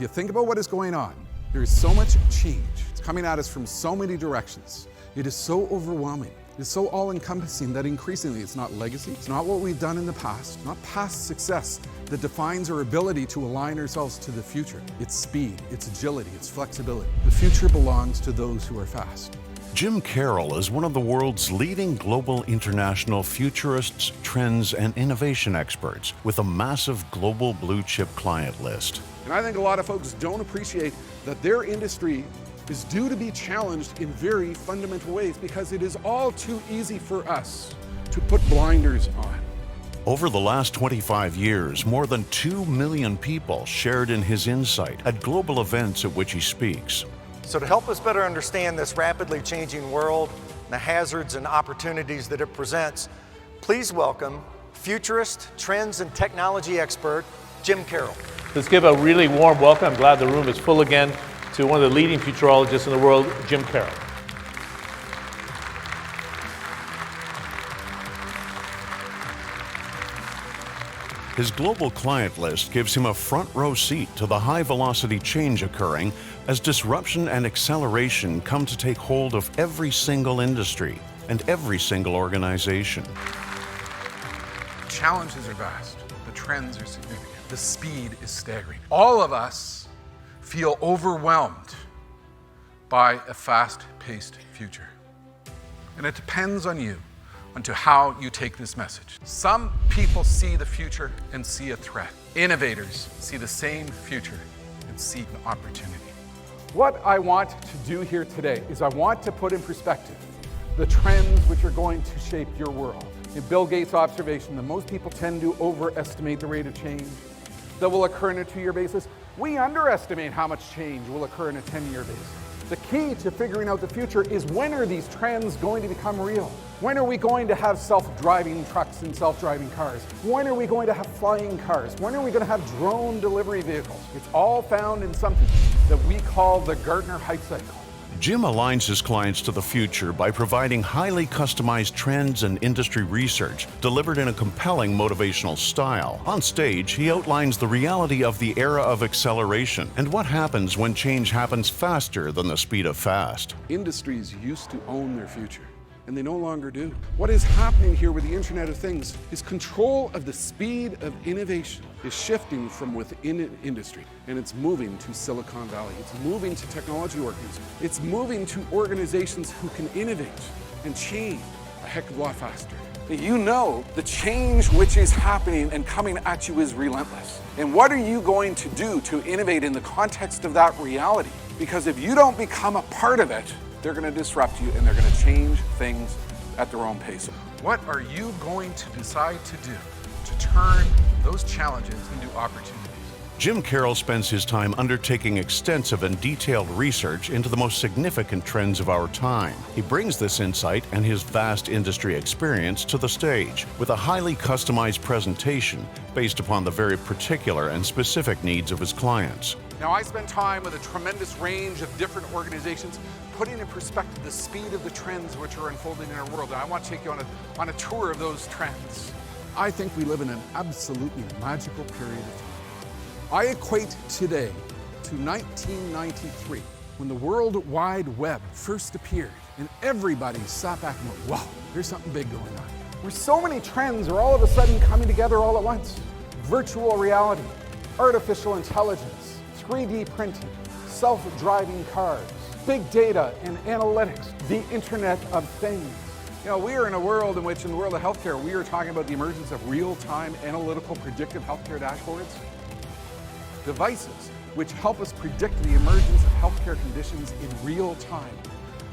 If you think about what is going on, there is so much change. It's coming at us from so many directions. It is so overwhelming. It's so all-encompassing that increasingly it's not legacy, it's not what we've done in the past, not past success that defines our ability to align ourselves to the future. It's speed, it's agility, it's flexibility. The future belongs to those who are fast. Jim Carroll is one of the world's leading global international futurists, trends, and innovation experts with a massive global blue-chip client list. And I think a lot of folks don't appreciate that their industry is due to be challenged in very fundamental ways because it is all too easy for us to put blinders on. Over the last 25 years, more than 2 million people shared in his insight at global events at which he speaks. So to help us better understand this rapidly changing world, the hazards and opportunities that it presents, please welcome futurist, trends, and technology expert, Jim Carroll. Let's give a really warm welcome. I'm glad the room is full again to one of the leading futurologists in the world, Jim Carroll. His global client list gives him a front-row seat to the high-velocity change occurring as disruption and acceleration come to take hold of every single industry and every single organization. The challenges are vast, the trends are significant, the speed is staggering. All of us feel overwhelmed by a fast-paced future. And it depends on you, onto how you take this message. Some people see the future and see a threat. Innovators see the same future and see an opportunity. What I want to do here today is I want to put in perspective the trends which are going to shape your world. In Bill Gates' observation that most people tend to overestimate the rate of change that will occur on a 2-year basis, we underestimate how much change will occur in a 10-year basis. The key to figuring out the future is when are these trends going to become real? When are we going to have self-driving trucks and self-driving cars? When are we going to have flying cars? When are we going to have drone delivery vehicles? It's all found in something that we call the Gartner Hype Cycle. Jim aligns his clients to the future by providing highly customized trends and industry research delivered in a compelling motivational style. On stage, he outlines the reality of the era of acceleration and what happens when change happens faster than the speed of fast. Industries used to own their future, and they no longer do. What is happening here with the Internet of Things is control of the speed of innovation is shifting from within industry, and it's moving to Silicon Valley. It's moving to technology organizations. It's moving to organizations who can innovate and change a heck of a lot faster. You know the change which is happening and coming at you is relentless. And what are you going to do to innovate in the context of that reality? Because if you don't become a part of it, they're going to disrupt you and they're going to change things at their own pace. What are you going to decide to do to turn those challenges into opportunities? Jim Carroll spends his time undertaking extensive and detailed research into the most significant trends of our time. He brings this insight and his vast industry experience to the stage with a highly customized presentation based upon the very particular and specific needs of his clients. Now, I spend time with a tremendous range of different organizations, putting in perspective the speed of the trends which are unfolding in our world. And I want to take you on a tour of those trends. I think we live in an absolutely magical period of time. I equate today to 1993, when the World Wide Web first appeared, and everybody sat back and went, wow, there's something big going on. Where so many trends are all of a sudden coming together all at once. Virtual reality, artificial intelligence, 3D printing, self-driving cars, big data and analytics, the Internet of Things. You know, we are in a world in which, in the world of healthcare, we are talking about the emergence of real-time analytical predictive healthcare dashboards. Devices which help us predict the emergence of healthcare conditions in real time.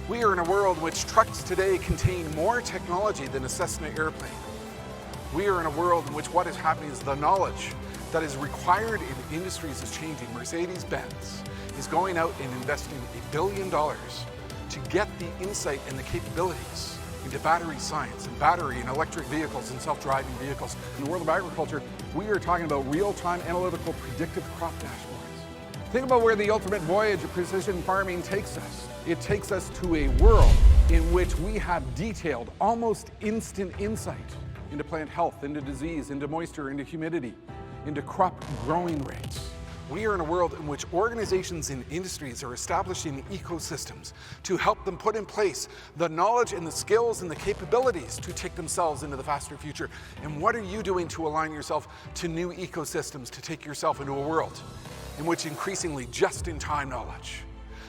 We are in a world in which trucks today contain more technology than a Cessna airplane. We are in a world in which what is happening is the knowledge that is required in industries is changing. Mercedes-Benz is going out and investing $1 billion to get the insight and the capabilities into battery science and battery and electric vehicles and self-driving vehicles. In the world of agriculture, we are talking about real-time analytical predictive crop dashboards. Think about where the ultimate voyage of precision farming takes us. It takes us to a world in which we have detailed, almost instant insight into plant health, into disease, into moisture, into humidity, into crop growing rates. We are in a world in which organizations and industries are establishing ecosystems to help them put in place the knowledge and the skills and the capabilities to take themselves into the faster future. And what are you doing to align yourself to new ecosystems to take yourself into a world in which increasingly just-in-time knowledge,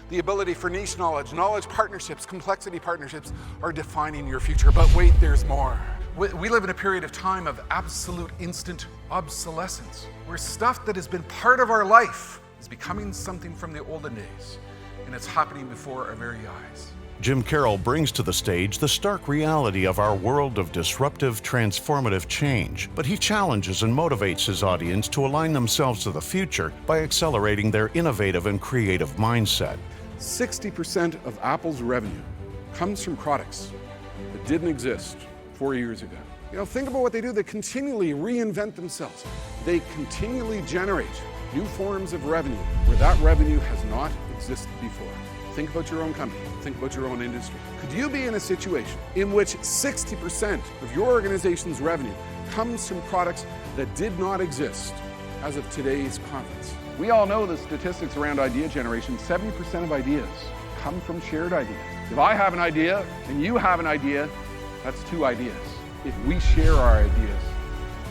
the ability for niche knowledge, knowledge partnerships, complexity partnerships are defining your future. But wait, there's more. We live in a period of time of absolute instant obsolescence, where stuff that has been part of our life is becoming something from the olden days, and it's happening before our very eyes. Jim Carroll brings to the stage the stark reality of our world of disruptive, transformative change, but he challenges and motivates his audience to align themselves to the future by accelerating their innovative and creative mindset. 60% of Apple's revenue comes from products that didn't exist 4 years ago. Think about what they do. They continually reinvent themselves. They continually generate new forms of revenue where that revenue has not existed before. Think about your own company. Think about your own industry. Could you be in a situation in which 60% of your organization's revenue comes from products that did not exist as of today's conference? We all know the statistics around idea generation. 70% of ideas come from shared ideas. If I have an idea and you have an idea, that's 2 ideas. If we share our ideas,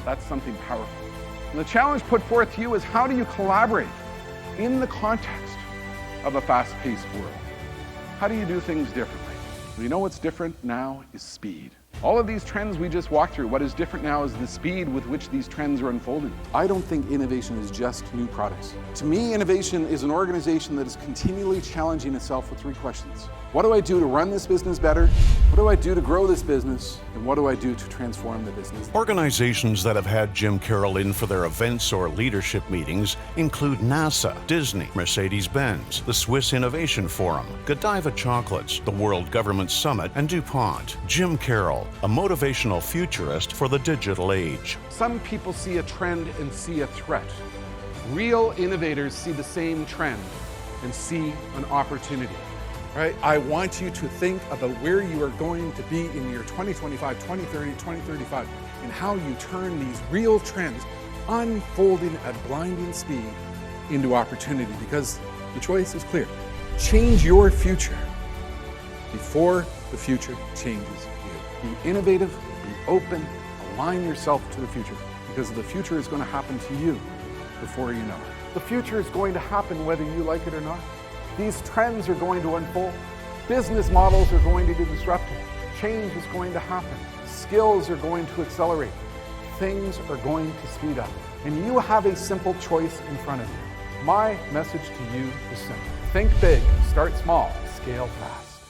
that's something powerful. And the challenge put forth to you is, how do you collaborate in the context of a fast-paced world? How do you do things differently? Well, you know what's different now is speed. All of these trends we just walked through, what is different now is the speed with which these trends are unfolding. I don't think innovation is just new products. To me, innovation is an organization that is continually challenging itself with 3 questions. What do I do to run this business better? What do I do to grow this business? And what do I do to transform the business? Organizations that have had Jim Carroll in for their events or leadership meetings include NASA, Disney, Mercedes-Benz, the Swiss Innovation Forum, Godiva Chocolates, the World Government Summit, and DuPont. Jim Carroll, a motivational futurist for the digital age. Some people see a trend and see a threat. Real innovators see the same trend and see an opportunity. Right? I want you to think about where you are going to be in your 2025, 2030, 2035, and how you turn these real trends unfolding at blinding speed into opportunity, because the choice is clear. Change your future before the future changes you. Be innovative, be open, align yourself to the future, because the future is going to happen to you before you know it. The future is going to happen whether you like it or not. These trends are going to unfold. Business models are going to be disrupted. Change is going to happen. Skills are going to accelerate. Things are going to speed up. And you have a simple choice in front of you. My message to you is simple. Think big, start small, scale fast.